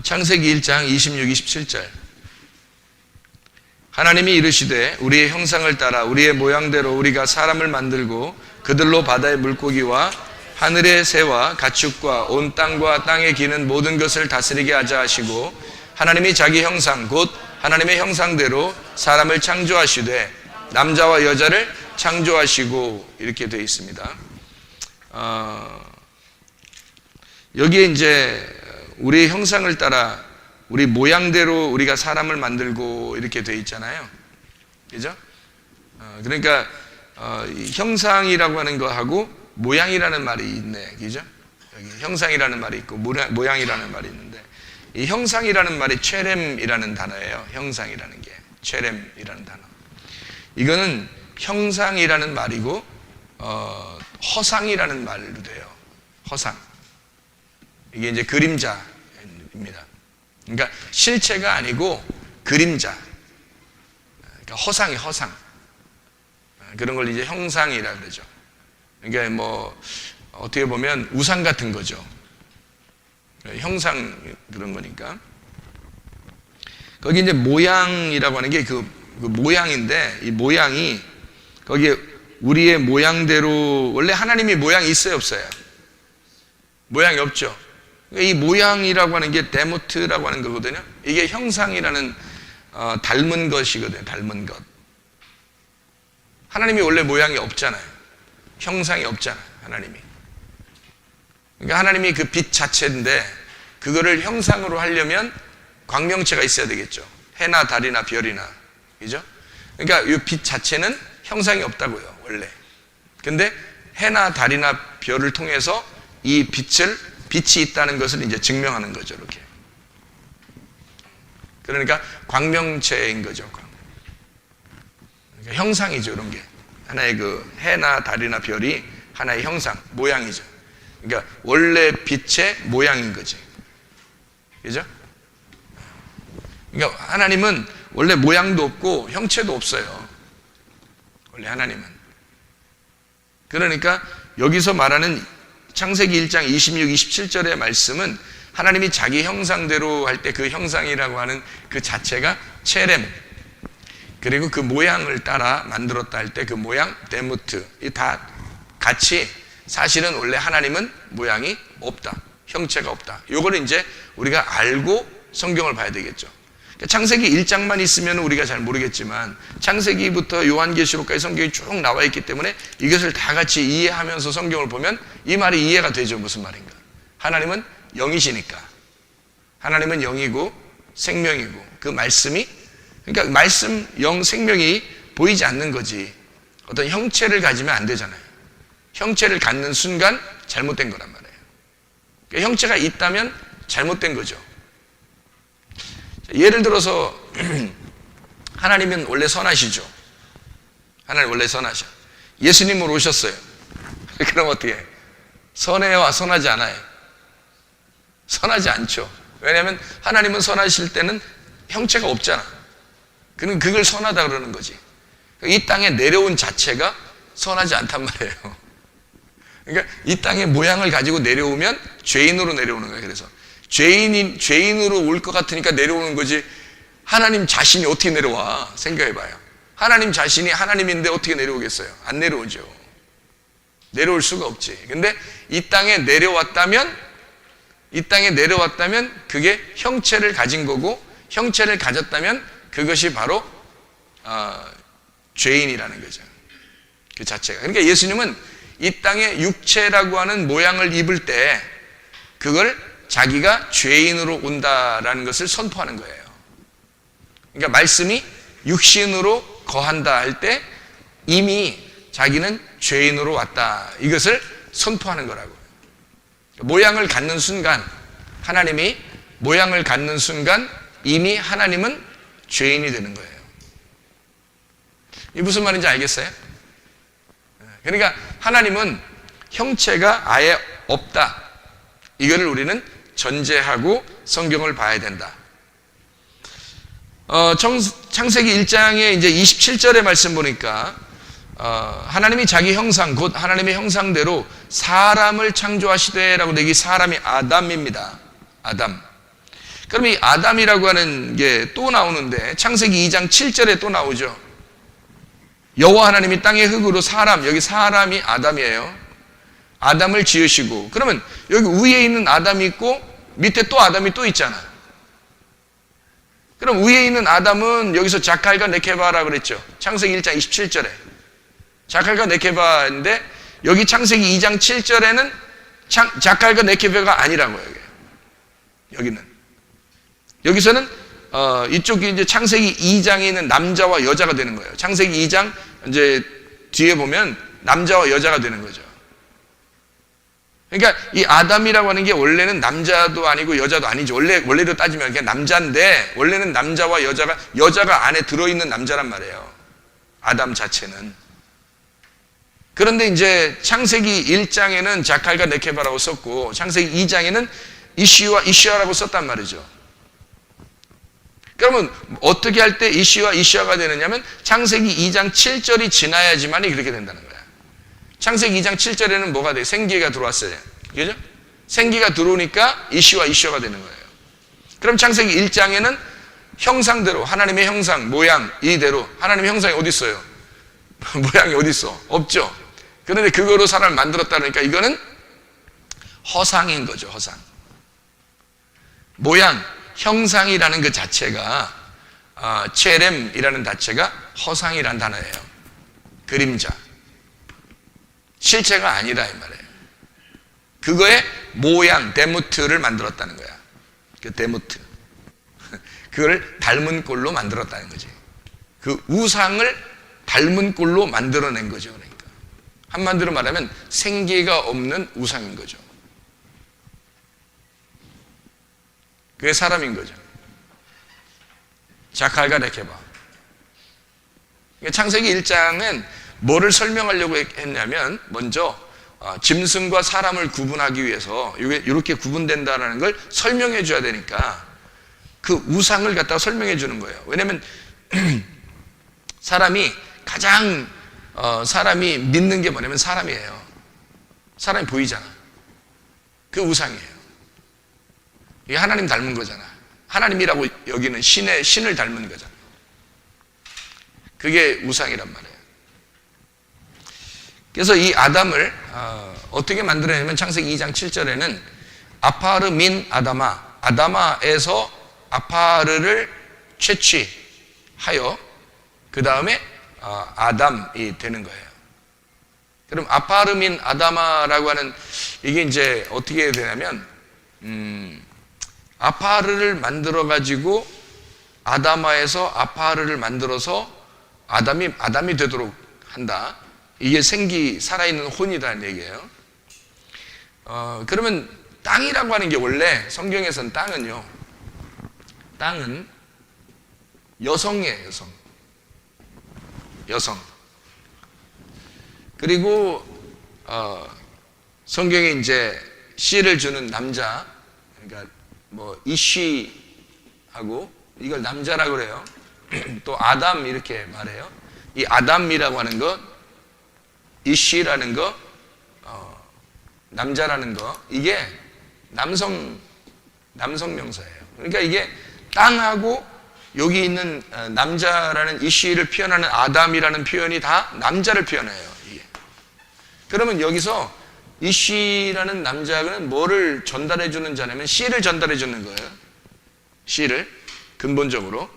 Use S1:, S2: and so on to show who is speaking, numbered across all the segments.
S1: 창세기 1장 26, 27절. 하나님이 이르시되 우리의 형상을 따라 우리의 모양대로 우리가 사람을 만들고 그들로 바다의 물고기와 하늘의 새와 가축과 온 땅과 땅에 기는 모든 것을 다스리게 하자 하시고, 하나님이 자기 형상 곧 하나님의 형상대로 사람을 창조하시되 남자와 여자를 창조하시고, 이렇게 되어 있습니다. 여기에 이제 우리의 형상을 따라 우리 모양대로 우리가 사람을 만들고 이렇게 되어 있잖아요. 그죠? 그러니까 형상이라고 하는 거하고 모양이라는 말이 있네. 그죠? 여기 형상이라는 말이 있고 모양이라는 말이 있는데, 이 형상이라는 말이 체렘이라는 단어예요. 형상이라는 게 체렘이라는 단어. 이거는 형상이라는 말이고 허상이라는 말로 돼요. 허상. 이게 이제 그림자입니다. 그러니까 실체가 아니고 그림자. 그러니까 허상이 허상. 그런 걸 이제 형상이라 그러죠. 그러니까 뭐 어떻게 보면 우상 같은 거죠. 형상 그런 거니까. 거기 이제 모양이라고 하는 게 그 모양인데, 이 모양이 거기에 우리의 모양대로, 원래 하나님이 모양이 있어요, 없어요? 모양이 없죠. 이 모양이라고 하는 게 데모트라고 하는 거거든요. 이게 형상이라는 닮은 것이거든요. 닮은 것. 하나님이 원래 모양이 없잖아요. 형상이 없잖아요. 하나님이. 그러니까 하나님이 그 빛 자체인데 그거를 형상으로 하려면 광명체가 있어야 되겠죠. 해나 달이나 별이나. 그죠? 그러니까 이 빛 자체는 형상이 없다고요. 원래. 근데 해나 달이나 별을 통해서 이 빛이 있다는 것을 이제 증명하는 거죠. 이렇게. 그러니까 광명체인 거죠. 그러니까 형상이죠. 이런 게. 하나의 그 해나 달이나 별이 하나의 형상, 모양이죠. 그러니까 원래 빛의 모양인 거지. 그죠? 그러니까 하나님은 원래 모양도 없고 형체도 없어요. 원래 하나님은. 그러니까 여기서 말하는 창세기 1장 26, 27절의 말씀은 하나님이 자기 형상대로 할 때 그 형상이라고 하는 그 자체가 체렘, 그리고 그 모양을 따라 만들었다 할 때 그 모양, 데무트, 이 다 같이 사실은 원래 하나님은 모양이 없다. 형체가 없다. 요거를 이제 우리가 알고 성경을 봐야 되겠죠. 창세기 1장만 있으면 우리가 잘 모르겠지만 창세기부터 요한계시록까지 성경이 쭉 나와 있기 때문에 이것을 다 같이 이해하면서 성경을 보면 이 말이 이해가 되죠. 무슨 말인가. 하나님은 영이시니까. 하나님은 영이고 생명이고 그 말씀이, 그러니까 말씀, 영, 생명이 보이지 않는 거지 어떤 형체를 가지면 안 되잖아요. 형체를 갖는 순간 잘못된 거란 말이에요. 그러니까 형체가 있다면 잘못된 거죠. 예를 들어서 하나님은 원래 선하시죠. 하나님 원래 선하셔. 예수님으로 오셨어요. 그럼 어떻게 해? 선해요? 선하지 않아요? 선하지 않죠. 왜냐하면 하나님은 선하실 때는 형체가 없잖아. 그는 그걸 선하다 그러는 거지. 이 땅에 내려온 자체가 선하지 않단 말이에요. 그러니까 이 땅의 모양을 가지고 내려오면 죄인으로 내려오는 거예요. 그래서 죄인으로 올 것 같으니까 내려오는 거지, 하나님 자신이 어떻게 내려와? 생각해봐요. 하나님 자신이 하나님인데 어떻게 내려오겠어요? 안 내려오죠. 내려올 수가 없지. 근데 이 땅에 내려왔다면 그게 형체를 가진 거고, 형체를 가졌다면 그것이 바로 죄인이라는 거죠. 그 자체가. 그러니까 예수님은 이 땅에 육체라고 하는 모양을 입을 때 그걸 자기가 죄인으로 온다라는 것을 선포하는 거예요. 그러니까 말씀이 육신으로 거한다 할 때 이미 자기는 죄인으로 왔다, 이것을 선포하는 거라고. 모양을 갖는 순간, 하나님이 모양을 갖는 순간 이미 하나님은 죄인이 되는 거예요. 이게 무슨 말인지 알겠어요? 그러니까 하나님은 형체가 아예 없다, 이거를 우리는 전제하고 성경을 봐야 된다. 창세기 1장에 이제 27절의 말씀 보니까 하나님이 자기 형상 곧 하나님의 형상대로 사람을 창조하시되 라고, 여기 사람이 아담입니다. 아담. 그럼 이 아담이라고 하는 게 또 나오는데 창세기 2장 7절에 또 나오죠. 여호와 하나님이 땅의 흙으로 사람, 여기 사람이 아담이에요. 아담을 지으시고, 그러면 여기 위에 있는 아담이 있고 밑에 또 아담이 또 있잖아. 그럼 위에 있는 아담은 여기서 자칼과 네케바라고 그랬죠. 창세기 1장 27절에 자칼과 네케바인데, 여기 창세기 2장 7절에는 자칼과 네케바가 아니라고요. 여기는 여기서는 이쪽이 이제 창세기 2장에 있는 남자와 여자가 되는 거예요. 창세기 2장 이제 뒤에 보면 남자와 여자가 되는 거죠. 그러니까 이 아담이라고 하는 게 원래는 남자도 아니고 여자도 아니죠. 원래로 따지면 그냥 남자인데, 원래는 남자와 여자가 안에 들어있는 남자란 말이에요. 아담 자체는. 그런데 이제 창세기 1장에는 자칼과 네케바라고 썼고 창세기 2장에는 이시와 이시아라고 썼단 말이죠. 그러면 어떻게 할 때 이시와 이시아가 되느냐면 창세기 2장 7절이 지나야지만이 그렇게 된다는 거야. 창세기 2장 7절에는 뭐가 돼? 생기가 들어왔어요. 그죠? 생기가 들어오니까 이시와 이시아가 되는 거예요. 그럼 창세기 1장에는 형상대로, 하나님의 형상, 모양, 이대로. 하나님의 형상이 어디 있어요? 모양이 어디 있어? 없죠. 그런데 그거로 사람을 만들었다 그러니까 이거는 허상인 거죠. 허상. 모양, 형상이라는 그 자체가, 체렘이라는 자체가 허상이란 단어예요. 그림자. 실체가 아니다 이 말이에요. 그거의 모양, 데모트를 만들었다는 거야. 그 데모트. 그걸 닮은 꼴로 만들었다는 거지. 그 우상을 닮은 꼴로 만들어낸 거죠. 그러니까 한마디로 말하면 생기가 없는 우상인 거죠. 그게 사람인 거죠. 자칼과 네케바. 창세기 1장은 뭐를 설명하려고 했냐면, 먼저 짐승과 사람을 구분하기 위해서 이렇게 구분된다는 걸 설명해 줘야 되니까 그 우상을 갖다가 설명해 주는 거예요. 왜냐하면 사람이 가장 사람이 믿는 게 뭐냐면 사람이에요. 사람이 보이잖아. 그 우상이에요. 이게 하나님 닮은 거잖아. 하나님이라고 여기는 신을 닮은 거잖아. 그게 우상이란 말이에요. 그래서 이 아담을 어떻게 만들어내냐면 창세기 2장 7절에는 아파르 민 아다마, 아다마에서 아파르를 채취하여 그 다음에 아담이 되는 거예요. 그럼 아파르 민 아다마라고 하는 이게 이제 어떻게 되냐면 아파르를 만들어 가지고 아다마에서 아파르를 만들어서 아담이 되도록 한다. 이게 살아있는 혼이라는 얘기예요. 그러면 땅이라고 하는 게 원래 성경에서는 땅은 여성이에요. 여성. 그리고 성경에 이제 씨를 주는 남자, 그러니까 뭐 이쉬하고 이걸 남자라고 그래요. 또 아담 이렇게 말해요. 이 아담이라고 하는 것, 이쉬라는 거, 남자라는 거, 이게 남성 명사예요. 그러니까 이게 땅하고 여기 있는 남자라는 이쉬를 표현하는 아담이라는 표현이 다 남자를 표현해요. 이게. 그러면 여기서 이쉬라는 남자는 뭐를 전달해 주는 자냐면 씨를 전달해 주는 거예요. 씨를 근본적으로.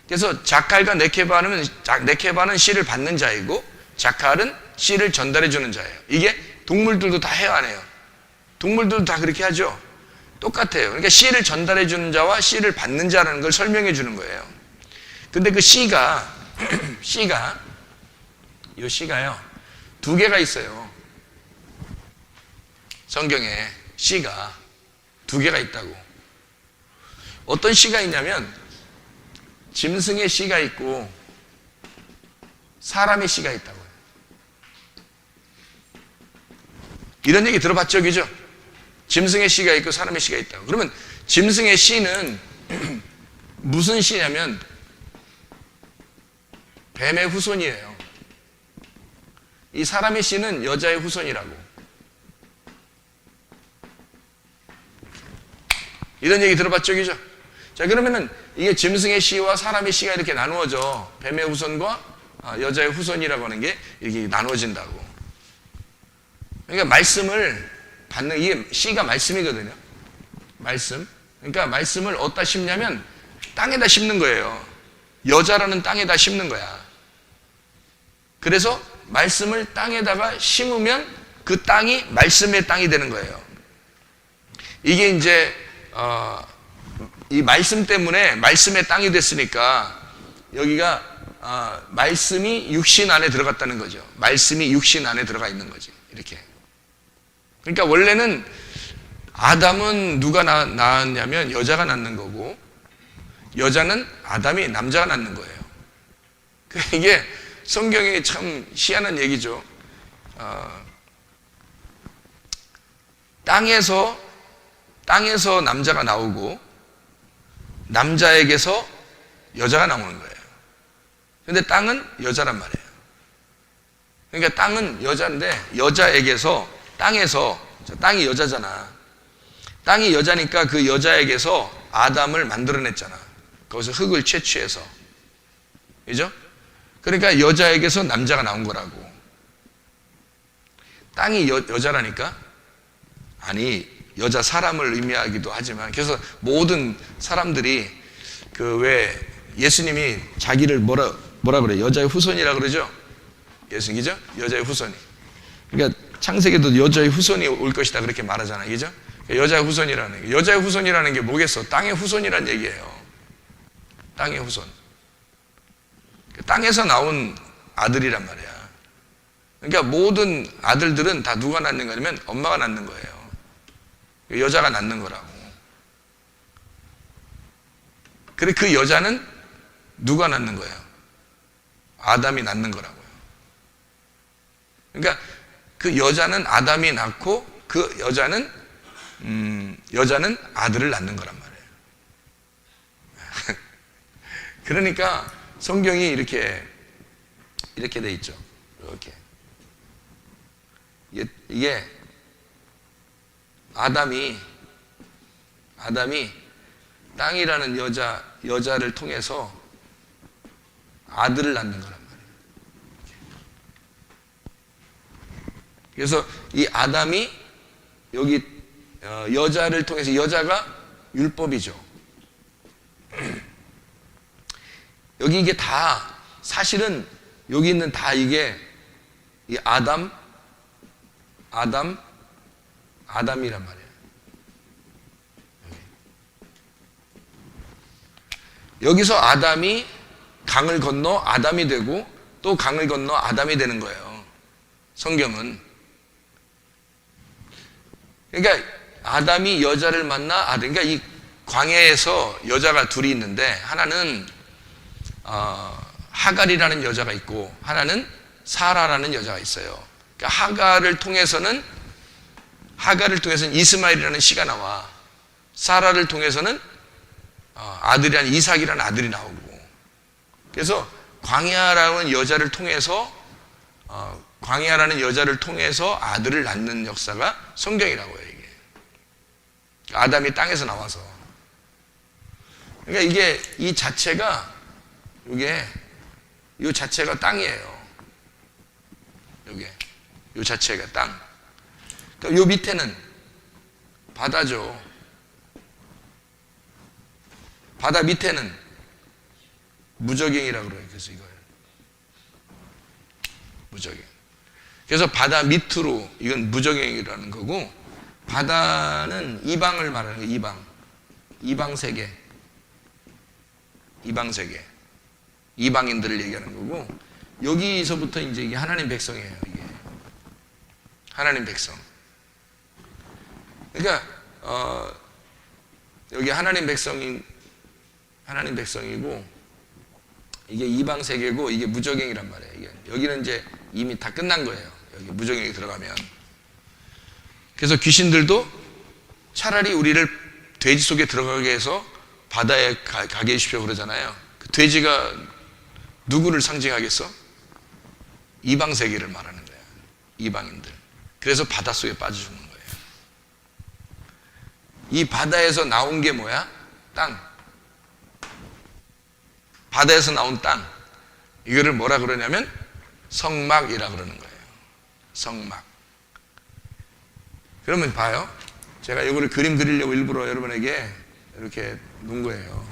S1: 그래서 자칼과 네케바는 씨를 받는 자이고 자칼은 씨를 전달해 주는 자예요. 이게 동물들도 다 해요, 안 해요? 동물들도 다 그렇게 하죠. 똑같아요. 그러니까 씨를 전달해 주는 자와 씨를 받는 자라는 걸 설명해 주는 거예요. 근데 그 씨가요, 두 개가 있어요. 성경에 씨가 두 개가 있다고. 어떤 씨가 있냐면 짐승의 씨가 있고 사람의 씨가 있다고요. 이런 얘기 들어봤죠, 그죠? 짐승의 씨가 있고 사람의 씨가 있다고. 그러면 짐승의 씨는 무슨 씨냐면 뱀의 후손이에요. 이 사람의 씨는 여자의 후손이라고. 이런 얘기 들어봤죠, 그죠? 자, 그러면은 이게 짐승의 씨와 사람의 씨가 이렇게 나누어져. 뱀의 후손과 여자의 후손이라고 하는 게 이렇게 나누어진다고. 그러니까 말씀을 받는, 이게 씨가 말씀이거든요. 말씀. 그러니까 말씀을 어디다 심냐면 땅에다 심는 거예요. 여자라는 땅에다 심는 거야. 그래서 말씀을 땅에다가 심으면 그 땅이 말씀의 땅이 되는 거예요. 이게 이제 이 말씀 때문에 말씀의 땅이 됐으니까 여기가 말씀이 육신 안에 들어갔다는 거죠. 말씀이 육신 안에 들어가 있는 거지. 이렇게. 그러니까 원래는 아담은 누가 낳았냐면 여자가 낳는 거고, 여자는 아담이 남자가 낳는 거예요. 이게 성경에 참 희한한 얘기죠. 땅에서 남자가 나오고 남자에게서 여자가 나오는 거예요. 근데 땅은 여자란 말이에요. 그러니까 땅은 여자인데 여자에게서, 땅이 여자잖아. 땅이 여자니까 그 여자에게서 아담을 만들어냈잖아. 거기서 흙을 채취해서. 그죠? 그러니까 여자에게서 남자가 나온 거라고. 땅이 여자라니까? 아니, 여자 사람을 의미하기도 하지만, 그래서 모든 사람들이 왜 예수님이 자기를 뭐라 그래? 여자의 후손이라 그러죠? 예수님이죠? 여자의 후손이. 그러니까 창세기도 여자의 후손이 올 것이다 그렇게 말하잖아요. 그죠? 여자의 후손이라는 게. 여자의 후손이라는 게 뭐겠어? 땅의 후손이라는 얘기예요. 땅의 후손. 땅에서 나온 아들이란 말이야. 그러니까 모든 아들들은 다 누가 낳는 거냐면 엄마가 낳는 거예요. 여자가 낳는 거라고. 그래, 그 여자는 누가 낳는 거예요? 아담이 낳는 거라고요. 그러니까 그 여자는 아담이 낳고 그 여자는 아들을 낳는 거란 말이에요. 그러니까 성경이 이렇게 돼 있죠. 이렇게. 이게 아담이 땅이라는 여자를 통해서 아들을 낳는 거란 말이에요. 그래서 이 아담이 여기 여자를 통해서, 여자가 율법이죠. 여기 이게 다 사실은 여기 있는 다 이게 이 아담이란 말이에요. 여기서 아담이 강을 건너 아담이 되고 또 강을 건너 아담이 되는 거예요. 성경은. 그러니까 아담이 여자를 만나 그러니까 이 광야에서 여자가 둘이 있는데 하나는 하갈이라는 여자가 있고 하나는 사라라는 여자가 있어요. 그러니까 하갈을 통해서는 이스마엘이라는 씨가 나와. 사라를 통해서는 아들이란 이삭이라는 아들이 나오고. 그래서 광야라는 여자를 통해서 아들을 낳는 역사가 성경이라고 해요. 이게 아담이 땅에서 나와서. 그러니까 이게 이 자체가 땅이에요. 이 자체가 땅. 요 밑에는 바다죠. 바다 밑에는 무저갱이라고 그래요. 그래서 이걸 무저갱. 그래서 바다 밑으로 이건 무저갱이라는 거고, 바다는 이방을 말하는 거예요. 이방 세계. 이방인들을 얘기하는 거고, 여기서부터 이제 이게 하나님 백성이에요. 이게 하나님 백성. 그러니까 여기 하나님 백성이고 이게 이방 세계고 이게 무저갱이란 말이에요. 이게 여기는 이제 이미 다 끝난 거예요. 여기 무저갱이 들어가면. 그래서 귀신들도 차라리 우리를 돼지 속에 들어가게 해서 바다에 가게 해주십시오 그러잖아요. 그 돼지가 누구를 상징하겠어? 이방 세계를 말하는 거예요. 이방인들. 그래서 바닷속에 빠져 죽는 거예요. 이 바다에서 나온 게 뭐야? 땅. 바다에서 나온 땅. 이거를 뭐라 그러냐면 성막이라 그러는 거예요. 성막. 그러면 봐요. 제가 이거를 그림 그리려고 일부러 여러분에게 이렇게 놓은 거예요.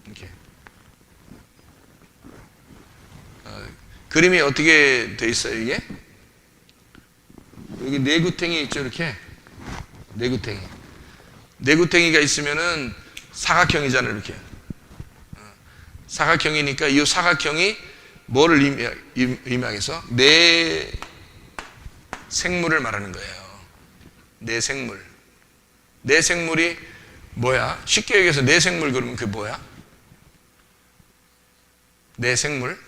S1: 이렇게. 그림이 어떻게 돼 있어요, 이게? 여기 내구탱이 있죠, 이렇게. 내구탱이. 내구탱이가 있으면은 사각형이잖아요, 이렇게. 사각형이니까 이 사각형이 뭐를 의미하겠어? 내 생물을 말하는 거예요. 내 생물. 내 생물이 뭐야? 쉽게 얘기해서 내 생물 그러면 그게 뭐야? 내 생물?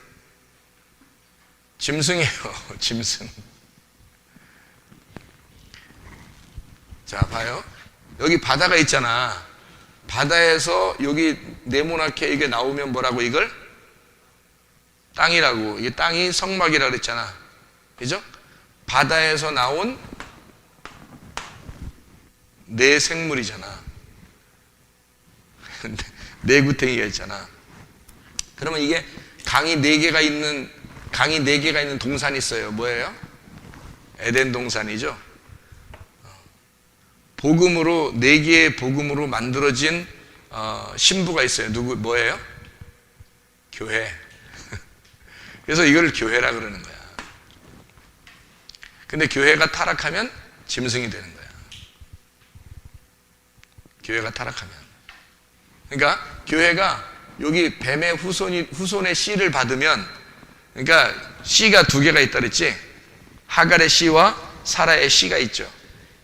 S1: 짐승이에요. 짐승. 자, 봐요. 여기 바다가 있잖아. 바다에서 여기 네모나게 이게 나오면 뭐라고 이걸? 땅이라고. 이 땅이 성막이라 그랬잖아. 그죠? 바다에서 나온 내 생물이잖아. 내구탱이가 있잖아. 그러면 이게 강이 4개가 있는 동산이 있어요. 뭐예요? 에덴 동산이죠. 복음으로 4개의 복음으로 만들어진 신부가 있어요. 뭐예요? 교회. 그래서 이걸 교회라 그러는 거야. 근데 교회가 타락하면 짐승이 되는 거야. 교회가 타락하면. 그러니까 교회가 여기 뱀의 후손의 씨를 받으면, 그러니까 씨가 2개가 있다 그랬지. 하갈의 씨와 사라의 씨가 있죠.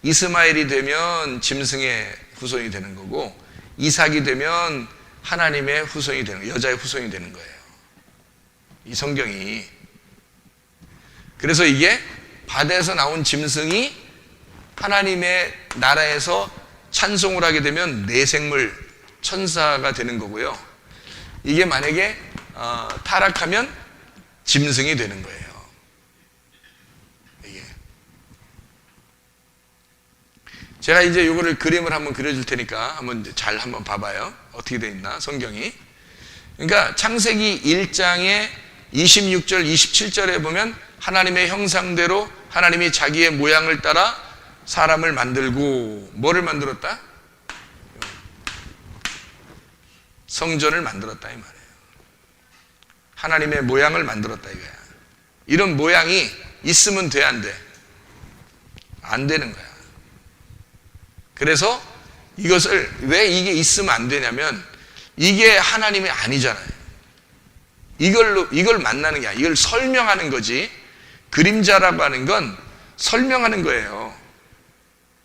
S1: 이스마엘이 되면 짐승의 후손이 되는 거고, 이삭이 되면 하나님의 후손이 되는 거예요. 여자의 후손이 되는 거예요. 이 성경이. 그래서 이게 바다에서 나온 짐승이 하나님의 나라에서 찬송을 하게 되면 내생물 천사가 되는 거고요. 이게 만약에 타락하면 짐승이 되는 거예요. 이게. 제가 이제 이거를 그림을 한번 그려줄 테니까 한번 봐봐요. 어떻게 돼 있나 성경이. 그러니까 창세기 1장의 26절 27절에 보면 하나님의 형상대로 하나님이 자기의 모양을 따라 사람을 만들고, 뭐를 만들었다? 성전을 만들었다 이 말이에요. 하나님의 모양을 만들었다 이거야. 이런 모양이 있으면 돼, 안 돼? 안 되는 거야. 그래서 이것을 왜 이게 있으면 안 되냐면 이게 하나님이 아니잖아요. 이걸 만나는 게 아니야. 이걸 설명하는 거지. 그림자라고 하는 건 설명하는 거예요.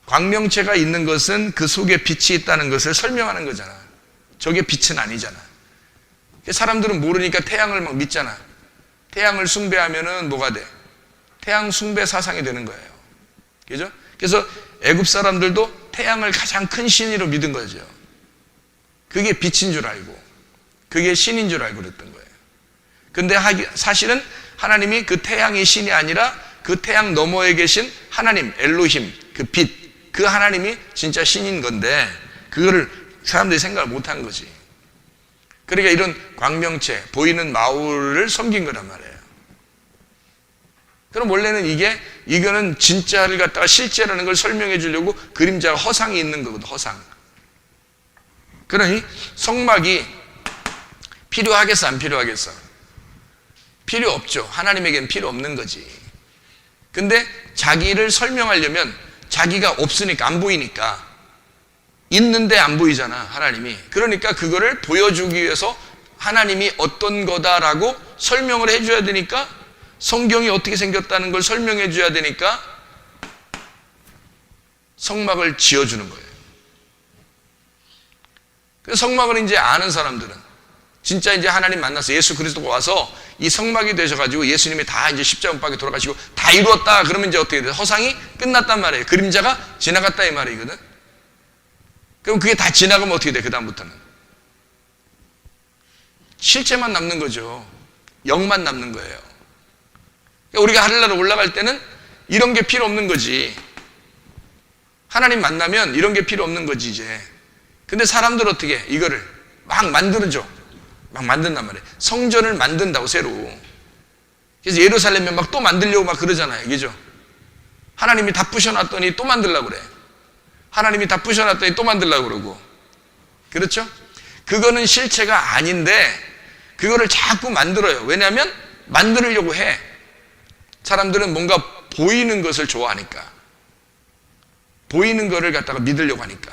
S1: 광명체가 있는 것은 그 속에 빛이 있다는 것을 설명하는 거잖아. 저게 빛은 아니잖아. 사람들은 모르니까 태양을 막 믿잖아. 태양을 숭배하면은 뭐가 돼? 태양 숭배 사상이 되는 거예요. 그죠? 그래서 애굽 사람들도 태양을 가장 큰 신으로 믿은 거죠. 그게 빛인 줄 알고, 그게 신인 줄 알고 그랬던 거예요. 근데 사실은 하나님이 그 태양이 신이 아니라 그 태양 너머에 계신 하나님, 엘로힘, 그 빛, 그 하나님이 진짜 신인 건데 그거를 사람들이 생각을 못한 거지. 그러니까 이런 광명체, 보이는 마울을 섬긴 거란 말이에요. 그럼 원래는 이거는 진짜를 갖다가 실제라는 걸 설명해 주려고 그림자가 허상이 있는 거거든, 허상. 그러니 성막이 필요하겠어, 안 필요하겠어? 필요 없죠. 하나님에게는 필요 없는 거지. 근데 자기를 설명하려면 자기가 없으니까, 안 보이니까, 있는데 안 보이잖아, 하나님이. 그러니까 그거를 보여주기 위해서 하나님이 어떤 거다라고 설명을 해줘야 되니까, 성경이 어떻게 생겼다는 걸 설명해 줘야 되니까 성막을 지어주는 거예요. 그 성막을 이제 아는 사람들은 진짜 이제 하나님 만나서 예수 그리스도가 와서 이 성막이 되셔가지고 예수님이 다 이제 십자가 못 박혀 돌아가시고 다 이루었다. 그러면 이제 어떻게 돼? 허상이 끝났단 말이에요. 그림자가 지나갔다 이 말이거든. 그럼 그게 다 지나가면 어떻게 돼? 그 다음부터는 실체만 남는 거죠. 영만 남는 거예요. 우리가 하늘나라 올라갈 때는 이런 게 필요 없는 거지. 하나님 만나면 이런 게 필요 없는 거지 이제. 근데 사람들 어떻게 해? 이거를 막 만들어줘. 막 만든단 말이에요. 성전을 만든다고 새로. 그래서 예루살렘에 막 또 만들려고 막 그러잖아요. 그죠? 하나님이 다 부셔놨더니 또 만들려고 그래. 하나님이 다 부셔놨더니 또 만들려고 그러고. 그렇죠? 그거는 실체가 아닌데 그거를 자꾸 만들어요. 왜냐하면 만들려고 해. 사람들은 뭔가 보이는 것을 좋아하니까. 보이는 거를 갖다가 믿으려고 하니까.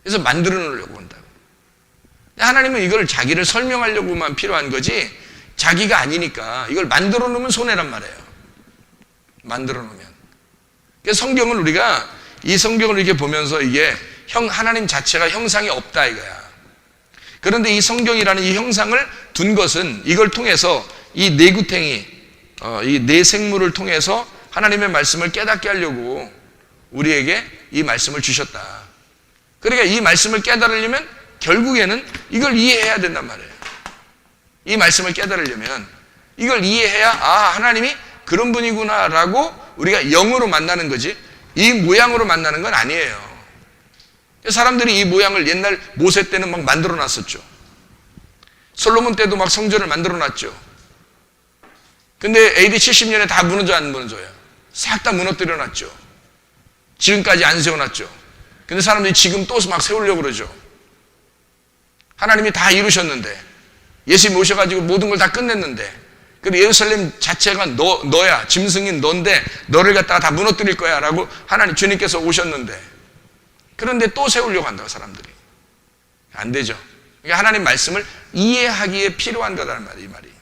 S1: 그래서 만들어 놓으려고 한다고. 하나님은 이걸 자기를 설명하려고만 필요한 거지 자기가 아니니까 이걸 만들어 놓으면 손해란 말이에요. 만들어 놓으면. 그래서 성경을 우리가 이 성경을 이렇게 보면서 이게 하나님 자체가 형상이 없다 이거야. 그런데 이 성경이라는 이 형상을 둔 것은 이걸 통해서 이 내구탱이 이 내생물을 통해서 하나님의 말씀을 깨닫게 하려고 우리에게 이 말씀을 주셨다. 그러니까 이 말씀을 깨달으려면 결국에는 이걸 이해해야 된단 말이에요. 이 말씀을 깨달으려면 이걸 이해해야 하나님이 그런 분이구나라고 우리가 영으로 만나는 거지 이 모양으로 만나는 건 아니에요. 사람들이 이 모양을 옛날 모세 때는 막 만들어 놨었죠. 솔로몬 때도 막 성전을 만들어 놨죠. 근데 AD 70년에 다 무너져 안 무너져요? 싹 다 무너뜨려 놨죠. 지금까지 안 세워놨죠. 근데 사람들이 지금 또 막 세우려고 그러죠. 하나님이 다 이루셨는데 예수님 오셔가지고 모든 걸 다 끝냈는데 그리고 예루살렘 자체가 너야 짐승인 너인데 너를 갖다가 다 무너뜨릴 거야 라고 하나님 주님께서 오셨는데 그런데 또 세우려고 한다고 사람들이. 안 되죠. 그러니까 하나님 말씀을 이해하기에 필요한 거다라는 말이에요. 이 말이.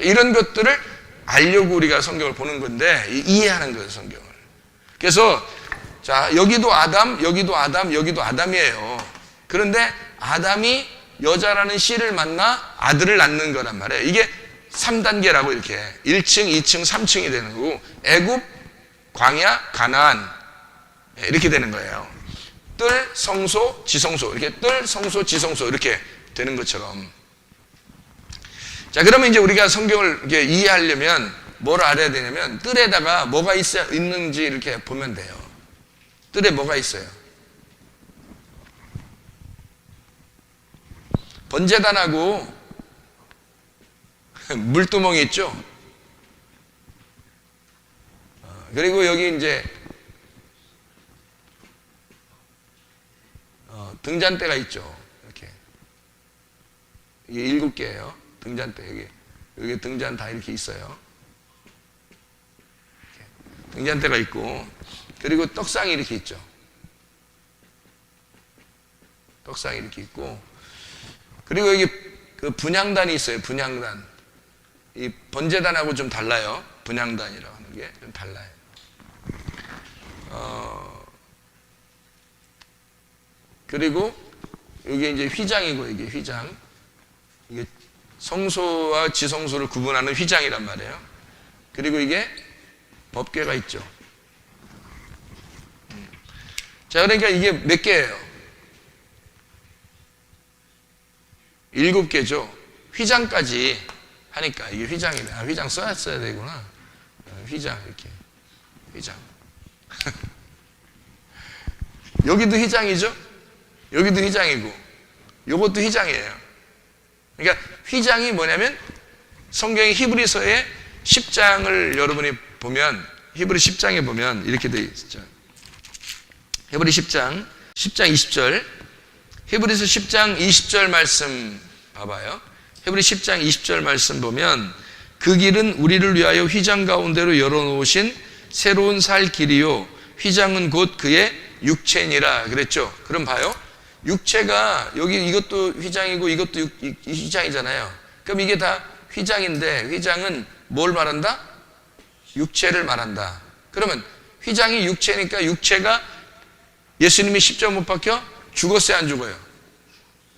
S1: 이런 것들을 알려고 우리가 성경을 보는 건데 이해하는 거예요. 성경을. 그래서 자 여기도 아담 여기도 아담 여기도 아담이에요. 그런데 아담이 여자라는 씨를 만나 아들을 낳는 거란 말이에요. 이게 3단계라고 이렇게 1층, 2층, 3층이 되는 거고 애굽, 광야, 가나안 이렇게 되는 거예요. 뜰, 성소, 지성소 이렇게 뜰, 성소, 지성소 이렇게 되는 것처럼. 자 그러면 이제 우리가 성경을 이렇게 이해하려면 뭘 알아야 되냐면 뜰에다가 뭐가 있는지 이렇게 보면 돼요. 뜰에 뭐가 있어요? 번제단하고 물두멍이 있죠. 그리고 여기 이제 등잔대가 있죠. 이렇게 이게 7개예요. 등잔대 여기 등잔 다 이렇게 있어요. 이렇게. 등잔대가 있고 그리고 떡상이 이렇게 있죠. 떡상이 이렇게 있고 그리고 여기 그 분향단이 있어요. 분향단. 이 번제단하고 좀 달라요. 분향단이라고 하는 게 좀 달라요. 그리고 이게 이제 휘장이고 이게 휘장. 이게 성소와 지성소를 구분하는 휘장이란 말이에요. 그리고 이게 법궤가 있죠. 자, 그러니까 이게 몇 개예요? 7개죠. 휘장까지 하니까 이게 휘장이네. 휘장 써야 되구나. 휘장 이렇게 휘장. 여기도 휘장이죠. 여기도 휘장이고 요것도 휘장이에요. 그러니까 휘장이 뭐냐면 성경의 히브리서의 10장을 여러분이 보면 히브리 10장에 보면 이렇게 되어 있죠. 히브리 10장 20절 히브리서 10장 20절 말씀 봐봐요. 히브리 10장 20절 말씀 보면 그 길은 우리를 위하여 휘장 가운데로 열어놓으신 새로운 살 길이요 휘장은 곧 그의 육체니라 그랬죠. 그럼 봐요. 육체가 여기 이것도 휘장이고 이것도 휘장이잖아요. 그럼 이게 다 휘장인데 휘장은 뭘 말한다? 육체를 말한다. 그러면 휘장이 육체니까 육체가 예수님이 십자가 못 박혀 죽었어요 안 죽어요?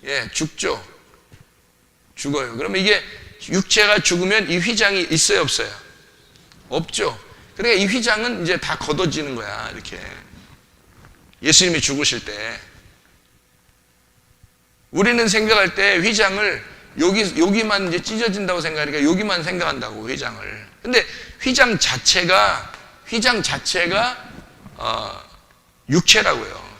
S1: 예, 죽죠. 죽어요. 그러면 이게 육체가 죽으면 이 휘장이 있어요 없어요? 없죠. 그러니까 이 휘장은 이제 다 걷어지는 거야 이렇게. 예수님이 죽으실 때 우리는 생각할 때 휘장을 여기만 이제 찢어진다고 생각하니까 여기만 생각한다고 휘장을. 근데 휘장 자체가 육체라고요.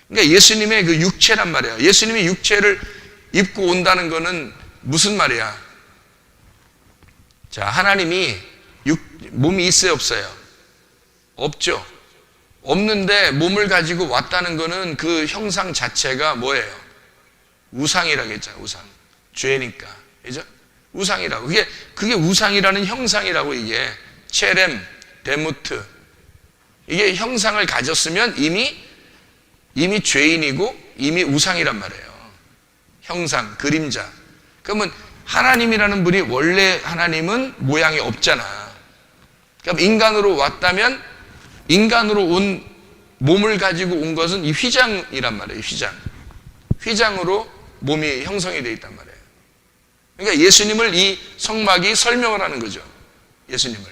S1: 그러니까 예수님의 그 육체란 말이에요. 예수님이 육체를 입고 온다는 거는 무슨 말이야? 자, 하나님이 몸이 있어요, 없어요? 없죠. 없는데 몸을 가지고 왔다는 거는 그 형상 자체가 뭐예요? 우상이라고 했잖아요. 우상. 죄니까. 그죠? 우상이라고. 그게 우상이라는 형상이라고. 이게 체렘, 데무트. 이게 형상을 가졌으면 이미 죄인이고 이미 우상이란 말이에요. 형상, 그림자. 그러면 하나님이라는 분이, 원래 하나님은 모양이 없잖아. 그럼 인간으로 왔다면 인간으로 온 몸을 가지고 온 것은 이 휘장이란 말이에요. 휘장으로 몸이 형성이 되어 있단 말이에요. 그러니까 예수님을 이 성막이 설명을 하는 거죠. 예수님을.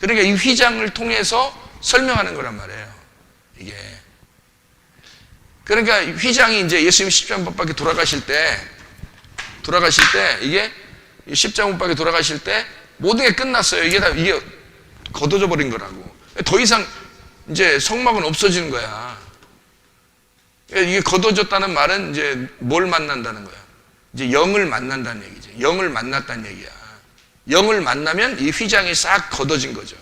S1: 그러니까 이 휘장을 통해서 설명하는 거란 말이에요. 이게. 그러니까 휘장이 이제 예수님 십자가 못 박혀 돌아가실 때 이게 십자가 못 박혀 돌아가실 때 모든 게 끝났어요. 이게 걷어져 버린 거라고. 더 이상 이제 성막은 없어지는 거야. 이게 걷어졌다는 말은 이제 뭘 만난다는 거야? 이제 영을 만난다는 얘기죠. 영을 만났다는 얘기야. 영을 만나면 이 휘장이 싹 걷어진 거죠.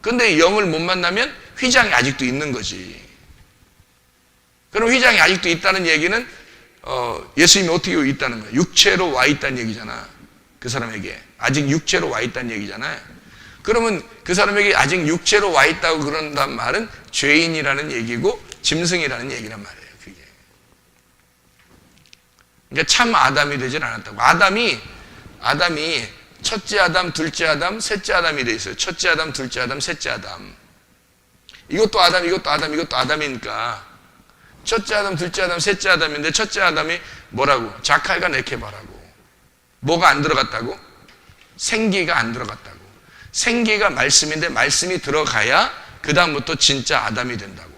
S1: 근데 영을 못 만나면 휘장이 아직도 있는 거지. 그럼 휘장이 아직도 있다는 얘기는 예수님이 어떻게 있다는 거예요? 육체로 와 있다는 얘기잖아. 그 사람에게 아직 육체로 와 있다는 얘기잖아요. 그러면 그 사람에게 아직 육체로 와 있다고 그런단 말은 죄인이라는 얘기고 짐승이라는 얘기란 말이에요. 그게. 그러니까 참 아담이 되질 않았다고. 아담이 첫째 아담, 둘째 아담, 셋째 아담이 돼 있어요. 첫째 아담, 둘째 아담, 셋째 아담. 이것도 아담, 이것도 아담, 이것도 아담이니까 첫째 아담, 둘째 아담, 셋째 아담인데 첫째 아담이 뭐라고? 자칼과 네케바라고. 뭐가 안 들어갔다고? 생기가 안 들어갔다고. 생기가 말씀인데 말씀이 들어가야 그 다음부터 진짜 아담이 된다고.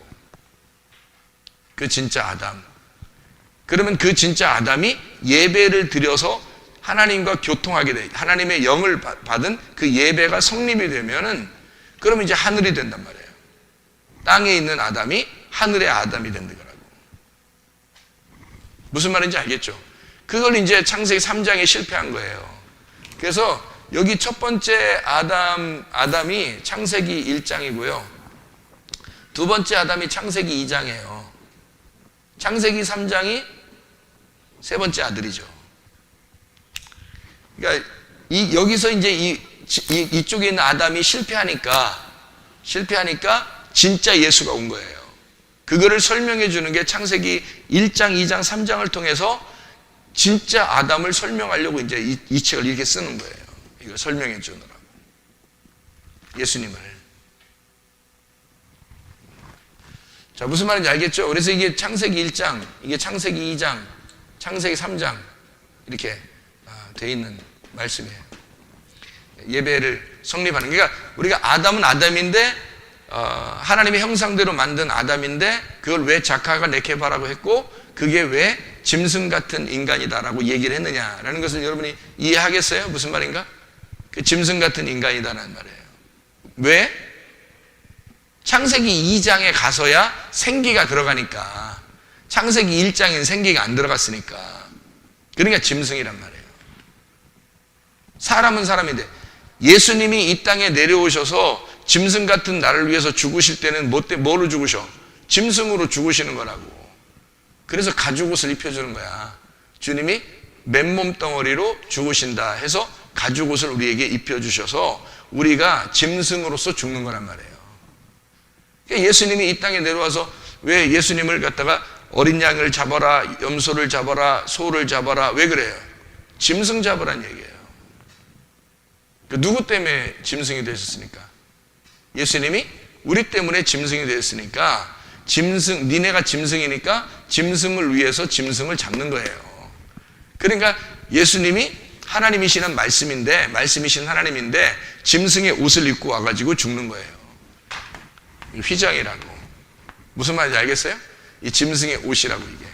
S1: 그 진짜 아담. 그러면 그 진짜 아담이 예배를 드려서 하나님과 교통하게 돼. 하나님의 영을 받은 그 예배가 성립이 되면은 그러면 이제 하늘이 된단 말이에요. 땅에 있는 아담이 하늘의 아담이 된다 거라고. 무슨 말인지 알겠죠? 그걸 이제 창세기 3장에 실패한 거예요. 그래서 여기 첫 번째 아담이 창세기 1장이고요. 두 번째 아담이 창세기 2장이에요. 창세기 3장이 세 번째 아들이죠. 그러니까 여기서 이제 이쪽에 있는 아담이 실패하니까 진짜 예수가 온 거예요. 그거를 설명해 주는 게 창세기 1장, 2장, 3장을 통해서 진짜 아담을 설명하려고 이제 이 책을 이렇게 쓰는 거예요. 이거 설명해 주느라고. 예수님을. 자, 무슨 말인지 알겠죠? 그래서 이게 창세기 1장, 이게 창세기 2장, 창세기 3장 이렇게 돼 있는 말씀이에요. 예배를 성립하는. 그러니까 우리가 아담은 아담인데 하나님의 형상대로 만든 아담인데 그걸 왜 자카가 네케바라고 했고 그게 왜 짐승 같은 인간이다라고 얘기를 했느냐라는 것을 여러분이 이해하겠어요? 무슨 말인가? 그 짐승 같은 인간이다라는 말이에요. 왜? 창세기 2장에 가서야 생기가 들어가니까. 창세기 1장엔 생기가 안 들어갔으니까. 그러니까 짐승이란 말이에요. 사람은 사람인데 예수님이 이 땅에 내려오셔서 짐승 같은 나를 위해서 죽으실 때는 뭐로 죽으셔? 짐승으로 죽으시는 거라고. 그래서 가죽옷을 입혀주는 거야. 주님이 맨몸 덩어리로 죽으신다 해서 가죽옷을 우리에게 입혀주셔서 우리가 짐승으로서 죽는 거란 말이에요. 그러니까 예수님이 이 땅에 내려와서 왜 예수님을 갖다가 어린 양을 잡아라, 염소를 잡아라, 소를 잡아라, 왜 그래요? 짐승 잡으란 얘기예요. 누구 때문에 짐승이 되셨습니까? 예수님이 우리 때문에 짐승이 되었으니까 니네가 짐승이니까 짐승을 위해서 짐승을 잡는 거예요. 그러니까 예수님이 하나님이시는 말씀이신 하나님인데 짐승의 옷을 입고 와가지고 죽는 거예요. 휘장이라고. 무슨 말인지 알겠어요? 이 짐승의 옷이라고 이게.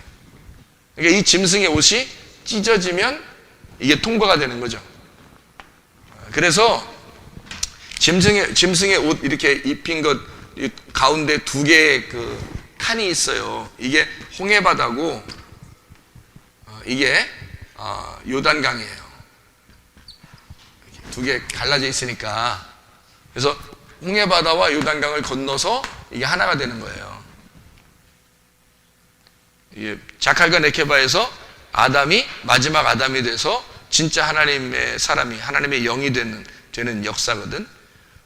S1: 그러니까 이 짐승의 옷이 찢어지면 이게 통과가 되는 거죠. 그래서 짐승의 옷 이렇게 입힌 것 이 가운데 두 개의 그 칸이 있어요. 이게 홍해바다고 이게 요단강이에요. 두 개 갈라져 있으니까, 그래서 홍해바다와 요단강을 건너서 이게 하나가 되는 거예요. 이게 자칼과 네케바에서 아담이 마지막 아담이 돼서 진짜 하나님의 사람이, 하나님의 영이 되는 역사거든.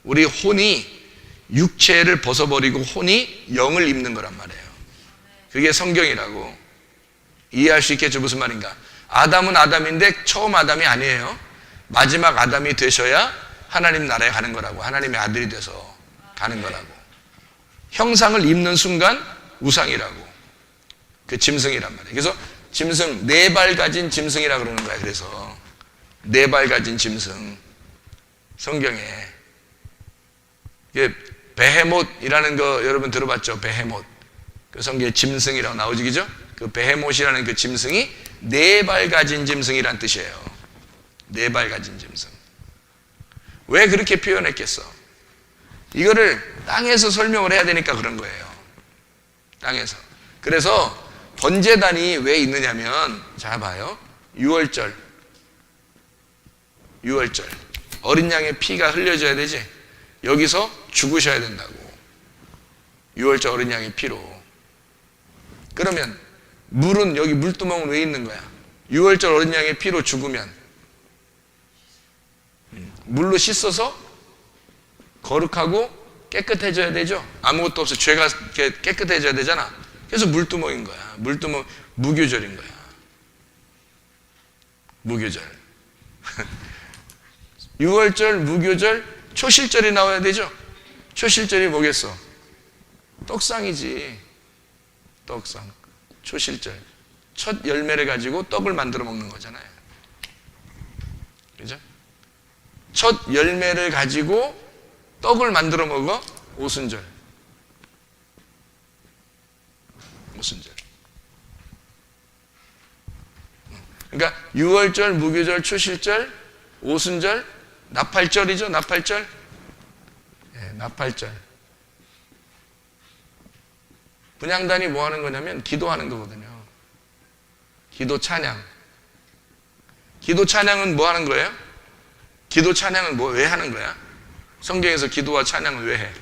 S1: 우리 혼이 육체를 벗어버리고 혼이 영을 입는 거란 말이에요. 그게 성경이라고. 이해할 수 있겠죠? 무슨 말인가? 아담은 아담인데 처음 아담이 아니에요. 마지막 아담이 되셔야 하나님 나라에 가는 거라고. 하나님의 아들이 돼서 가는 거라고. 형상을 입는 순간 우상이라고. 그 짐승이란 말이에요. 그래서 짐승, 네 발 가진 짐승이라고 그러는 거야. 그래서 네 발 가진 짐승, 성경에 이게 베헤못이라는 거 여러분 들어봤죠? 베헤못. 그 성경에 짐승이라고 나오지, 그죠? 그 베헤못이라는 그 짐승이 네 발 가진 짐승이란 뜻이에요. 네 발 가진 짐승. 왜 그렇게 표현했겠어? 이거를 땅에서 설명을 해야 되니까 그런 거예요. 땅에서. 그래서 번제단이 왜 있느냐면, 자 봐요. 6월절 어린 양의 피가 흘려져야 되지. 여기서 죽으셔야 된다고. 6월절 어린 양의 피로. 그러면 물은, 여기 물두멍은 왜 있는 거야? 6월절 어린 양의 피로 죽으면 물로 씻어서 거룩하고 깨끗해져야 되죠. 아무것도 없어. 죄가 깨끗해져야 되잖아. 그래서 물두멍인 거야. 물두멍, 무교절인 거야. 무교절. 6월절, 무교절, 초실절이 나와야 되죠. 초실절이 뭐겠어? 떡상이지. 떡상. 초실절. 첫 열매를 가지고 떡을 만들어 먹는 거잖아요. 그죠? 첫 열매를 가지고 떡을 만들어 먹어. 오순절. 오순절. 그러니까 6월절, 무교절, 초실절, 오순절, 나팔절이죠. 나팔절. 네, 나팔절. 분향단이 뭐 하는 거냐면 기도하는 거거든요. 기도 찬양. 기도 찬양은 뭐 하는 거예요? 기도 찬양은 왜 하는 거야? 성경에서 기도와 찬양을 왜 해?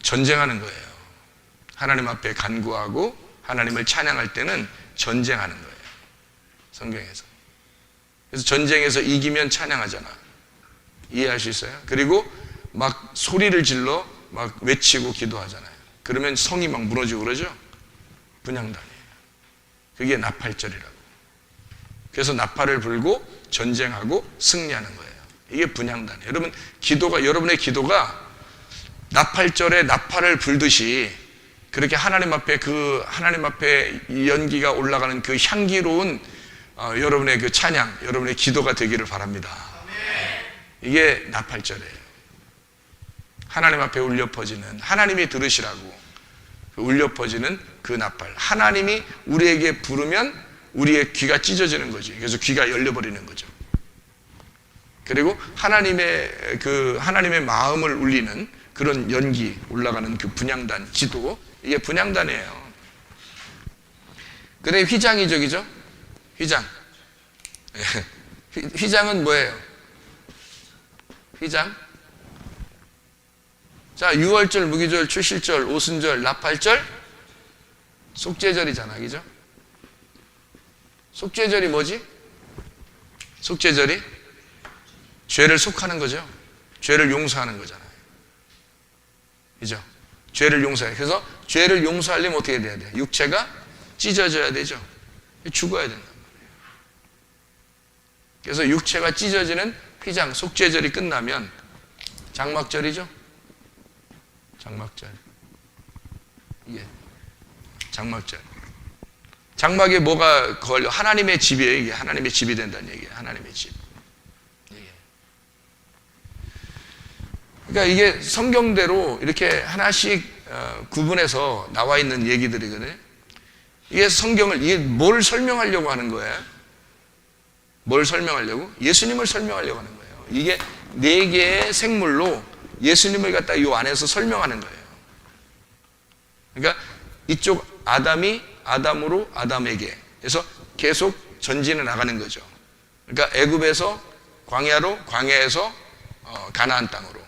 S1: 전쟁하는 거예요. 하나님 앞에 간구하고 하나님을 찬양할 때는 전쟁하는 거예요. 성경에서. 그래서 전쟁에서 이기면 찬양하잖아. 이해할 수 있어요? 그리고 막 소리를 질러 막 외치고 기도하잖아요. 그러면 성이 막 무너지고 그러죠? 분향단이에요. 그게 나팔절이라고. 그래서 나팔을 불고 전쟁하고 승리하는 거예요. 이게 분향단이에요. 여러분, 여러분의 기도가 나팔절에 나팔을 불듯이 그렇게 하나님 앞에 이 연기가 올라가는 그 향기로운 여러분의 그 찬양, 여러분의 기도가 되기를 바랍니다. 이게 나팔절이에요. 하나님 앞에 울려 퍼지는, 하나님이 들으시라고 울려 퍼지는 그 나팔. 하나님이 우리에게 부르면 우리의 귀가 찢어지는 거지. 그래서 귀가 열려버리는 거죠. 그리고 하나님의 마음을 울리는 그런 연기 올라가는 그 분향단, 기도. 이게 분향단이에요. 그래, 휘장이죠, 그죠? 휘장. 휘장은 뭐예요? 휘장. 자, 6월절, 무기절, 초실절, 오순절, 나팔절, 속죄절이잖아, 그죠? 속죄절이 뭐지? 속죄절이 죄를 속하는 거죠. 죄를 용서하는 거잖아요. 그죠? 죄를 용서해. 그래서 죄를 용서하려면 어떻게 돼야 돼? 육체가 찢어져야 되죠. 죽어야 된단 말이에요. 그래서 육체가 찢어지는 휘장, 속죄절이 끝나면 장막절이죠. 장막절. 이게 장막절. 장막에 뭐가 걸려? 하나님의 집이에요. 이게 하나님의 집이 된다는 얘기예요. 하나님의 집. 그러니까 이게 성경대로 이렇게 하나씩 구분해서 나와 있는 얘기들이거든요. 이게 이게 뭘 설명하려고 하는 거예요? 뭘 설명하려고? 예수님을 설명하려고 하는 거예요. 이게 네 개의 생물로 예수님을 갖다 이 안에서 설명하는 거예요. 그러니까 이쪽 아담이 아담으로 아담에게 해서 계속 전진해 나가는 거죠. 그러니까 애굽에서 광야로, 광야에서 가나안 땅으로,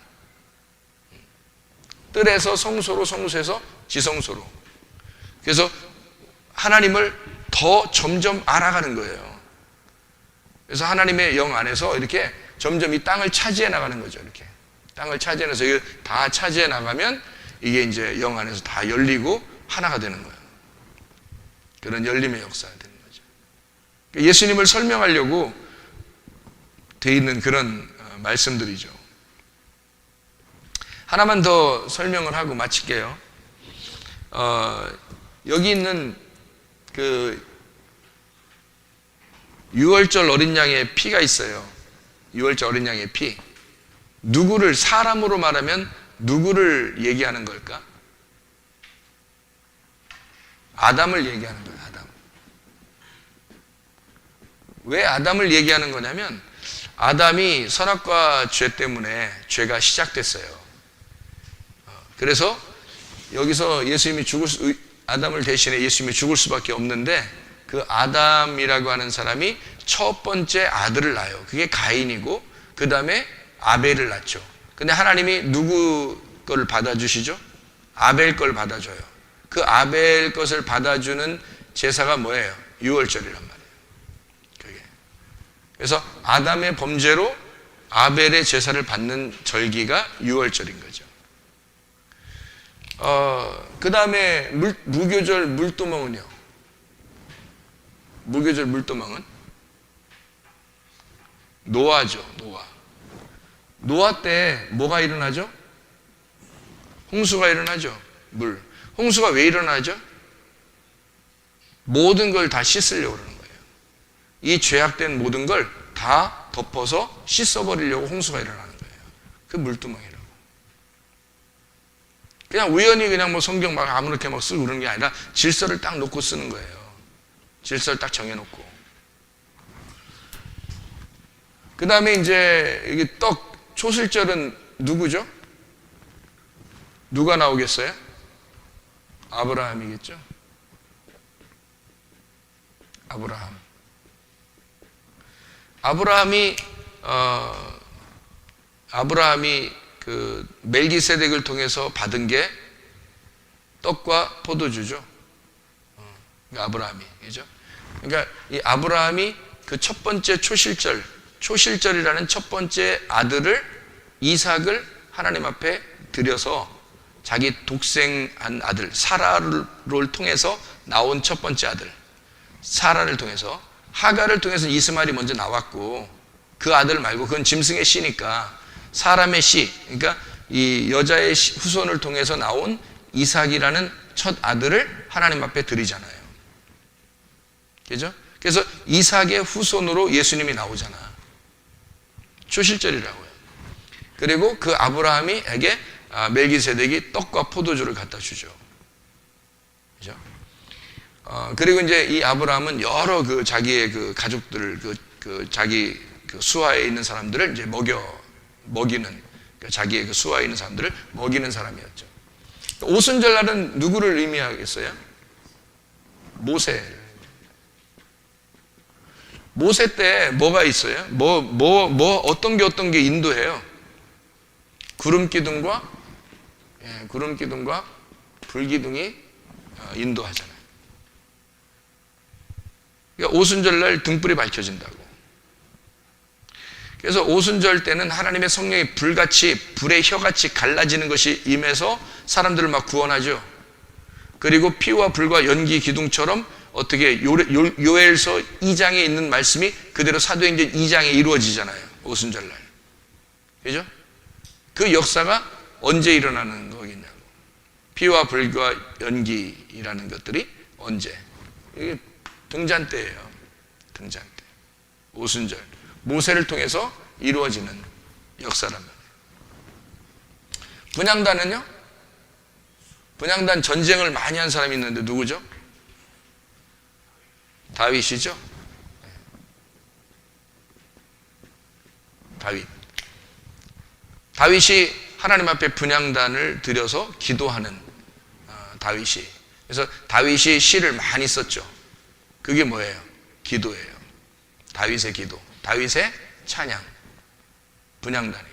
S1: 뜰에서 성소로, 성소에서 지성소로. 그래서 하나님을 더 점점 알아가는 거예요. 그래서 하나님의 영 안에서 이렇게 점점 이 땅을 차지해 나가는 거죠. 이렇게 땅을 차지해서 이게 다 차지해 나가면 이게 이제 영 안에서 다 열리고 하나가 되는 거예요. 그런 열림의 역사가 되는 거죠. 예수님을 설명하려고 돼 있는 그런 말씀들이죠. 하나만 더 설명을 하고 마칠게요. 여기 있는 그 6월절 어린 양의 피가 있어요. 6월절 어린 양의 피. 누구를, 사람으로 말하면 누구를 얘기하는 걸까? 아담을 얘기하는 거예요. 아담. 왜 아담을 얘기하는 거냐면 아담이 선악과 죄 때문에 죄가 시작됐어요. 그래서 여기서 예수님이 아담을 대신해 예수님이 죽을 수밖에 없는데 그 아담이라고 하는 사람이 첫 번째 아들을 낳아요. 그게 가인이고 그 다음에 아벨을 낳죠. 근데 하나님이 누구 걸 받아주시죠? 아벨 걸 받아줘요. 그 아벨 것을 받아주는 제사가 뭐예요? 유월절이란 말이에요. 그게. 그래서 아담의 범죄로 아벨의 제사를 받는 절기가 유월절인 거죠. 그 다음에 무교절 물도멍은요? 무교절 물도멍은? 노아죠. 노아 때 뭐가 일어나죠? 홍수가 일어나죠. 물. 홍수가 왜 일어나죠? 모든 걸 다 씻으려고 그러는 거예요. 이 죄악된 모든 걸 다 덮어서 씻어버리려고 홍수가 일어나는 거예요. 그 물두멍이라고. 그냥 우연히 그냥 뭐 성경 막 아무렇게 막 쓰고 그러는 게 아니라 질서를 딱 놓고 쓰는 거예요. 질서를 딱 정해놓고. 그 다음에 이제 이게 초실절은 누구죠? 누가 나오겠어요? 아브라함이겠죠? 아브라함이 그 멜기세덱을 통해서 받은 게 떡과 포도주죠. 아브라함이, 그죠? 그러니까 이 아브라함이 그 첫 번째 초실절이라는 첫 번째 아들을, 이삭을 하나님 앞에 드려서 자기 독생한 아들 사라를 통해서 나온 첫 번째 아들, 사라를 통해서, 하가를 통해서 이스마엘이 먼저 나왔고 그 아들 말고 그건 짐승의 씨니까 사람의 씨, 그러니까 이 여자의 후손을 통해서 나온 이삭이라는 첫 아들을 하나님 앞에 드리잖아요. 그죠? 그래서 이삭의 후손으로 예수님이 나오잖아. 초실절이라고요. 그리고 그 아브라함에게 멜기세덱이 떡과 포도주를 갖다 주죠. 그죠? 그리고 이제 이 아브라함은 여러 그 자기의 그 가족들을 그 자기 그 수하에 있는 사람들을 이제 먹이는, 자기의 그 수하에 있는 사람들을 먹이는 사람이었죠. 오순절날은 누구를 의미하겠어요? 모세 때 뭐가 있어요? 어떤 게 인도해요? 구름 기둥과 불기둥이 인도하잖아요. 그러니까 오순절날 등불이 밝혀진다고. 그래서 오순절 때는 하나님의 성령이 불같이, 불의 혀같이 갈라지는 것이 임해서 사람들을 막 구원하죠. 그리고 피와 불과 연기 기둥처럼 어떻게 요엘서 2장에 있는 말씀이 그대로 사도행전 2장에 이루어지잖아요. 오순절날. 그죠? 그 역사가 언제 일어나는 거겠냐고. 피와 불과 연기라는 것들이 언제? 이게 등잔 때예요. 등잔 때. 오순절. 모세를 통해서 이루어지는 역사라면. 분향단은요? 분향단 전쟁을 많이 한 사람이 있는데 누구죠? 다윗이죠? 다윗이 하나님 앞에 분향단을 드려서 기도하는 다윗이. 그래서 다윗이 시를 많이 썼죠. 그게 뭐예요? 기도예요. 다윗의 기도, 다윗의 찬양, 분향단이.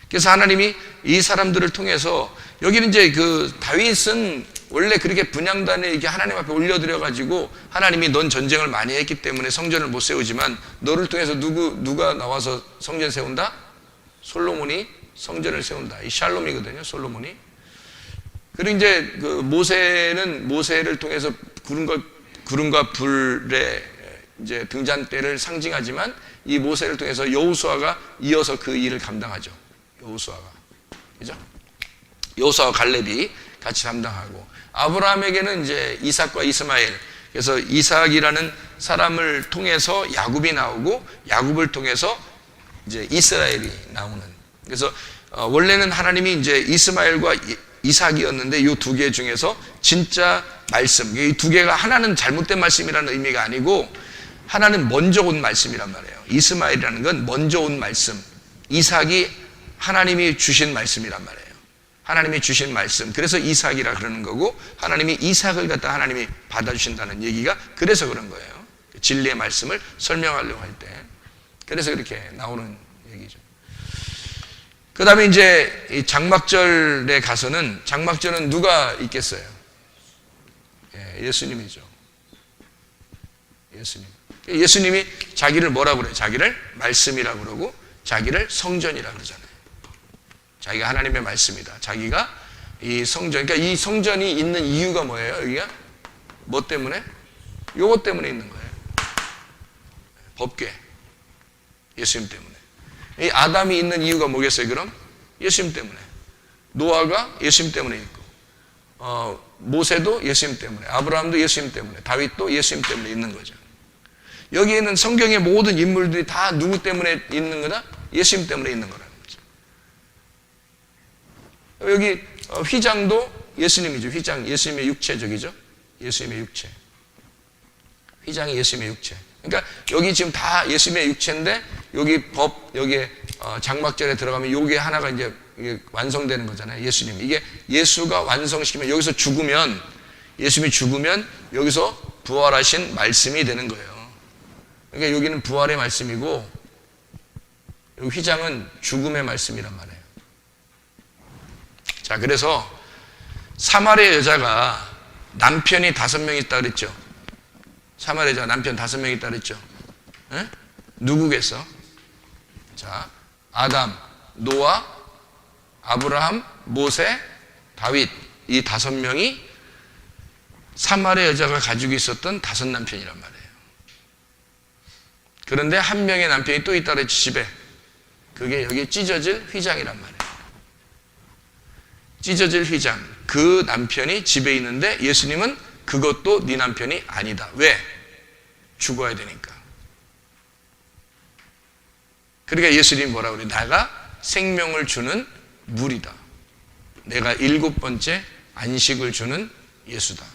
S1: 그래서 하나님이 이 사람들을 통해서, 여기는 이제 그 다윗은 원래 그렇게 분향단에 이렇게 하나님 앞에 올려드려 가지고 하나님이 넌 전쟁을 많이 했기 때문에 성전을 못 세우지만 너를 통해서 누가 나와서 성전 세운다? 솔로몬이 성전을 세운다. 이 샬롬이거든요, 솔로몬이. 그리고 이제 그 모세는 모세를 통해서 구름과 불의 이제 등잔대를 상징하지만 이 모세를 통해서 여호수아가 이어서 그 일을 감당하죠. 여호수아가, 그죠? 여호수아와 갈렙이 같이 담당하고, 아브라함에게는 이제 이삭과 이스마엘, 그래서 이삭이라는 사람을 통해서 야곱이 나오고 야곱을 통해서 이제 이스라엘이 나오는. 그래서 원래는 하나님이 이제 이스마엘과 이삭이었는데 이 두 개 중에서 진짜 말씀, 이 두 개가 하나는 잘못된 말씀이라는 의미가 아니고 하나는 먼저 온 말씀이란 말이에요. 이스마엘이라는 건 먼저 온 말씀, 이삭이 하나님이 주신 말씀이란 말이에요. 하나님이 주신 말씀, 그래서 이삭이라 그러는 거고, 하나님이 이삭을 갖다 하나님이 받아주신다는 얘기가 그래서 그런 거예요. 진리의 말씀을 설명하려고 할 때. 그래서 그렇게 나오는 얘기죠. 그 다음에 이제 이 장막절에 가서는, 장막절은 누가 있겠어요? 예수님이죠. 예수님. 예수님이 자기를 뭐라고 그래요? 자기를 말씀이라고 그러고 자기를 성전이라고 그러잖아요. 자기가 하나님의 말씀이다. 자기가 이 성전, 그러니까 이 성전이 있는 이유가 뭐예요? 여기가 뭐 때문에? 요것 때문에 있는 거예요. 법궤. 예수님 때문에. 이 아담이 있는 이유가 뭐겠어요, 그럼? 예수님 때문에. 노아가 예수님 때문에 있고, 모세도 예수님 때문에, 아브라함도 예수님 때문에, 다윗도 예수님 때문에 있는 거죠. 여기에는 성경의 모든 인물들이 다 누구 때문에 있는 거다? 예수님 때문에 있는 거라는 거죠. 여기 휘장도 예수님이죠. 휘장, 예수님의 육체적이죠. 예수님의 육체. 휘장이 예수님의 육체. 그러니까 여기 지금 다 예수님의 육체인데 여기 여기에 장막절에 들어가면 요게 하나가 이제 완성되는 거잖아요. 예수님. 이게 예수가 완성시키면, 여기서 죽으면, 예수님이 죽으면 여기서 부활하신 말씀이 되는 거예요. 그러니까 여기는 부활의 말씀이고 여기 휘장은 죽음의 말씀이란 말이에요. 자, 그래서 사마리아 여자가 남편이 5명 있다 그랬죠. 사마리아 여자가 남편 5명 있다 그랬죠. 에? 누구겠어? 자, 아담, 노아, 아브라함, 모세, 다윗, 이 5명이 사마리아 여자가 가지고 있었던 5 남편이란 말이에요. 그런데 한 명의 남편이 또 있다 그랬지, 집에. 그게 여기 찢어질 휘장이란 말이에요. 찢어질 휘장. 그 남편이 집에 있는데 예수님은 그것도 네 남편이 아니다. 왜? 죽어야 되니까. 그러니까 예수님이 뭐라고 그래? 내가 생명을 주는 물이다. 내가 7번째 안식을 주는 예수다.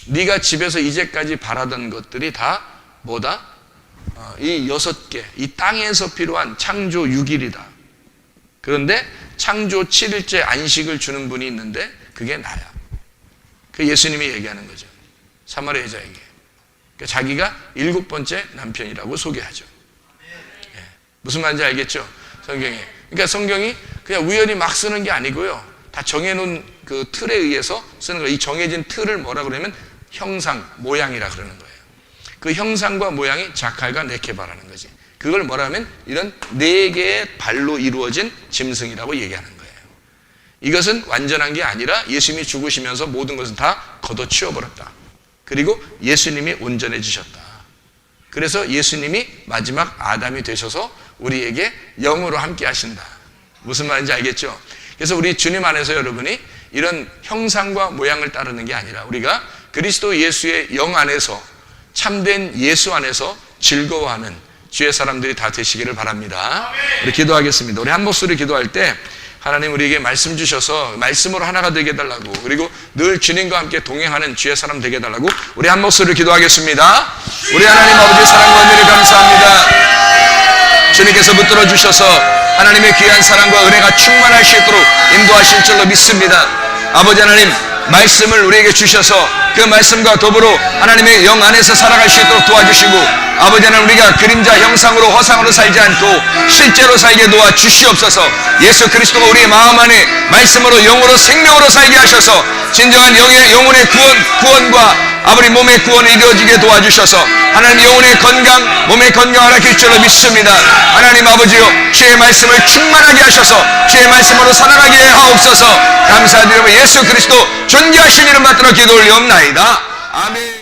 S1: 네가 집에서 이제까지 바라던 것들이 다 뭐다? 이 6개, 이 땅에서 필요한 창조 6일이다. 그런데 창조 7일째 안식을 주는 분이 있는데 그게 나야. 그 예수님이 얘기하는 거죠. 사마리아 여자에게. 그러니까 자기가 7번째 남편이라고 소개하죠. 예. 무슨 말인지 알겠죠? 성경에. 그러니까 성경이 그냥 우연히 막 쓰는 게 아니고요. 다 정해놓은 그 틀에 의해서 쓰는 거예요. 이 정해진 틀을 뭐라 그러면 형상, 모양이라 그러는 거예요. 그 형상과 모양이 자칼과 네케바라는 거지. 그걸 뭐라 하면 이런 4개의 발로 이루어진 짐승이라고 얘기하는 거예요. 이것은 완전한 게 아니라 예수님이 죽으시면서 모든 것은 다 걷어치워버렸다. 그리고 예수님이 온전해지셨다. 그래서 예수님이 마지막 아담이 되셔서 우리에게 영으로 함께 하신다. 무슨 말인지 알겠죠? 그래서 우리 주님 안에서 여러분이 이런 형상과 모양을 따르는 게 아니라 우리가 그리스도 예수의 영 안에서, 참된 예수 안에서 즐거워하는 주의 사람들이 다 되시기를 바랍니다. 우리 기도하겠습니다. 우리 한 목소리 기도할 때 하나님 우리에게 말씀 주셔서 말씀으로 하나가 되게 해달라고, 그리고 늘 주님과 함께 동행하는 주의 사람 되게 해달라고 우리 한 목소리를 기도하겠습니다. 우리 하나님 아버지 사랑과 은혜를 감사합니다. 주님께서 붙들어 주셔서 하나님의 귀한 사랑과 은혜가 충만할 수 있도록 인도하실 줄로 믿습니다. 아버지 하나님, 말씀을 우리에게 주셔서 그 말씀과 더불어 하나님의 영 안에서 살아갈 수 있도록 도와주시고, 아버지 하나님, 우리가 그림자 형상으로 허상으로 살지 않고 실제로 살게 도와 주시옵소서. 예수 그리스도가 우리의 마음 안에 말씀으로 영으로 생명으로 살게 하셔서 진정한 영혼의 구원과 아버지 몸의 구원이 이루어지게 도와주셔서 하나님 영혼의 건강, 몸의 건강을 하실 줄로 믿습니다. 하나님 아버지요, 주의 말씀을 충만하게 하셔서 주의 말씀으로 살아가게 하옵소서. 감사드리며 예수 그리스도 존귀하신 이름 받들어 기도 올리옵나이다. 아멘.